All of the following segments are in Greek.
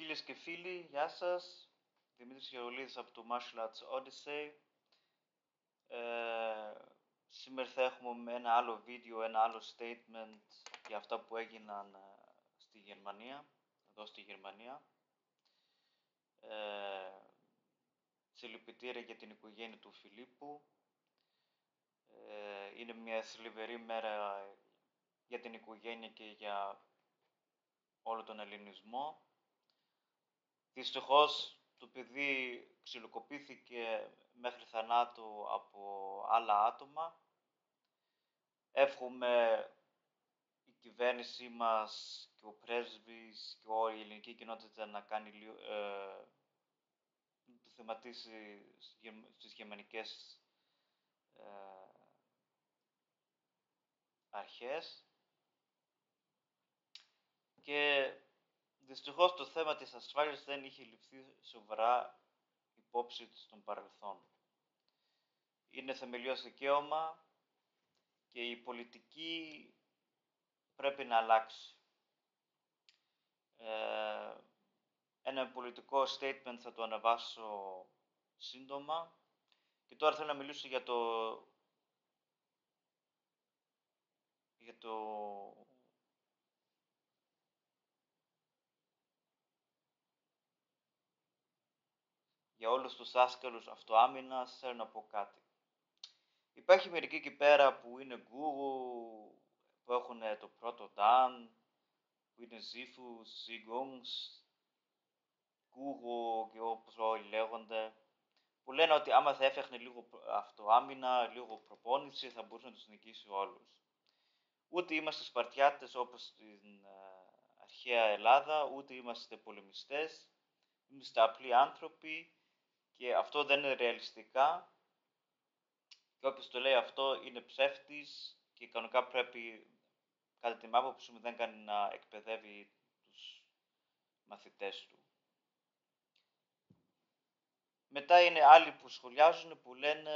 Φίλες και φίλοι, γεια σας. Δημήτρης Γεωργολίδης από το Martial Arts Odyssey. Σήμερα θα έχουμε ένα άλλο βίντεο, ένα άλλο statement για αυτά που έγιναν στη Γερμανία, εδώ στη Γερμανία. Συλληπιτήρια για την οικογένεια του Φιλίππου. Είναι μια θλιβερή μέρα για την οικογένεια και για όλο τον ελληνισμό. Δυστυχώς το παιδί ξυλοκοπήθηκε μέχρι θανάτου από άλλα άτομα. Εύχομαι η κυβέρνησή μας και ο πρέσβης και όλη η ελληνική κοινότητα να κάνει το θεματίσει στις γερμανικές αρχές. Και δυστυχώς το θέμα της ασφάλειας δεν είχε ληφθεί σοβαρά υπόψη στον παρελθόν. Είναι θεμελιώδες δικαίωμα και η πολιτική πρέπει να αλλάξει. Ένα πολιτικό statement θα το αναβάσω σύντομα και τώρα θέλω να μιλήσω για όλους τους δάσκαλους αυτοάμυνας. Θέλω να πω κάτι. Υπάρχει μερικοί εκεί πέρα που είναι γκουρου, που έχουν το πρώτο Dan, που είναι Ζήφους, Ζήγκουνγκς, γκουρου και όπως όλοι λέγονται, που λένε ότι άμα θα έφτιαχνε λίγο αυτοάμυνα, λίγο προπόνηση, θα μπορούσε να τους νικήσει όλους. Ούτε είμαστε Σπαρτιάτες όπως στην αρχαία Ελλάδα, ούτε είμαστε πολεμιστές, είμαστε απλοί άνθρωποι και αυτό δεν είναι ρεαλιστικά. Και όποιος το λέει αυτό είναι ψεύτης και κανονικά πρέπει, κατά την άποψή μου, δεν κάνει να εκπαιδεύει τους μαθητές του. Μετά είναι άλλοι που σχολιάζουν, που λένε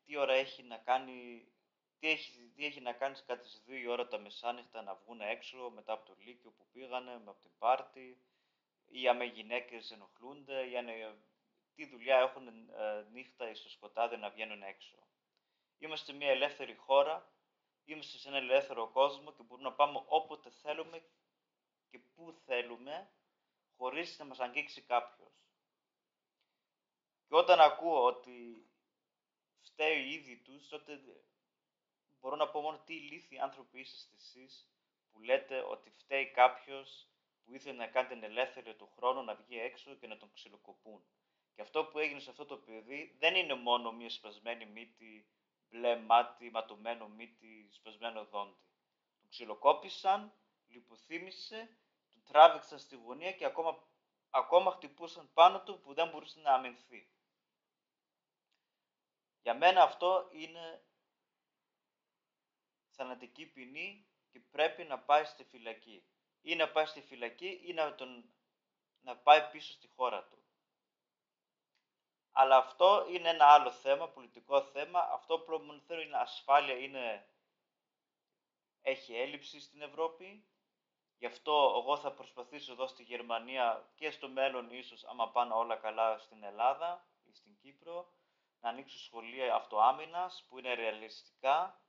τι ώρα έχει να κάνει, τι έχει να κάνει κατά τις 2 η ώρα τα μεσάνυχτα να βγουν έξω μετά από το Λύκειο που πήγανε, από την πάρτι, ή άμα οι γυναίκες ενοχλούνται, ή τι δουλειά έχουν νύχτα ή στο σκοτάδι να βγαίνουν έξω. Είμαστε μια ελεύθερη χώρα, είμαστε σε ένα ελεύθερο κόσμο και μπορούμε να πάμε όποτε θέλουμε και πού θέλουμε, χωρίς να μας αγγίξει κάποιος. Και όταν ακούω ότι φταίει οι ίδιοι τους, τότε μπορώ να πω μόνο τι ηλίθιοι άνθρωποι είστε εσείς που λέτε ότι φταίει κάποιος που ήθελε να κάνει την ελεύθερη του χρόνο να βγει έξω και να τον ξυλοκοπούν. Και αυτό που έγινε σε αυτό το παιδί δεν είναι μόνο μια σπασμένη μύτη, μπλε μάτι, ματωμένο μύτη, σπασμένο δόντι. Τον ξυλοκόπησαν, λιποθύμησε, τον τράβηξαν στη γωνία και ακόμα χτυπούσαν πάνω του που δεν μπορούσε να αμυνθεί. Για μένα αυτό είναι θανατική ποινή και πρέπει να πάει στη φυλακή. Ή να πάει στη φυλακή ή να πάει πίσω στη χώρα του. Αλλά αυτό είναι ένα άλλο θέμα, πολιτικό θέμα. Αυτό που θέλω είναι ασφάλεια, έχει έλλειψη στην Ευρώπη. Γι' αυτό εγώ θα προσπαθήσω εδώ στη Γερμανία και στο μέλλον ίσως, άμα πάνε όλα καλά στην Ελλάδα ή στην Κύπρο, να ανοίξω σχολεία αυτοάμυνας που είναι ρεαλιστικά,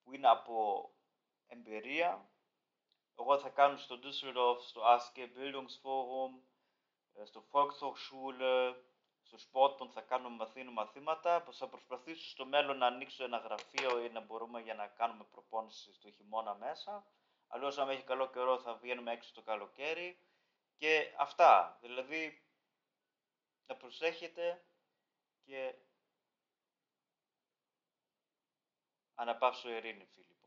που είναι από εμπειρία. Εγώ θα κάνω στο Düsseldorf, στο ASCE Bildungsforum, στο Volkshochschule, στο Sportbund θα μαθαίνω μαθήματα. Θα προσπαθήσω στο μέλλον να ανοίξω ένα γραφείο ή να μπορούμε για να κάνουμε προπόνηση στο χειμώνα μέσα. Αλλιώς, αν έχει καλό καιρό, θα βγαίνουμε έξω το καλοκαίρι. Και αυτά. Δηλαδή, να προσέχετε και αναπαύσω ειρήνη, φίλοι.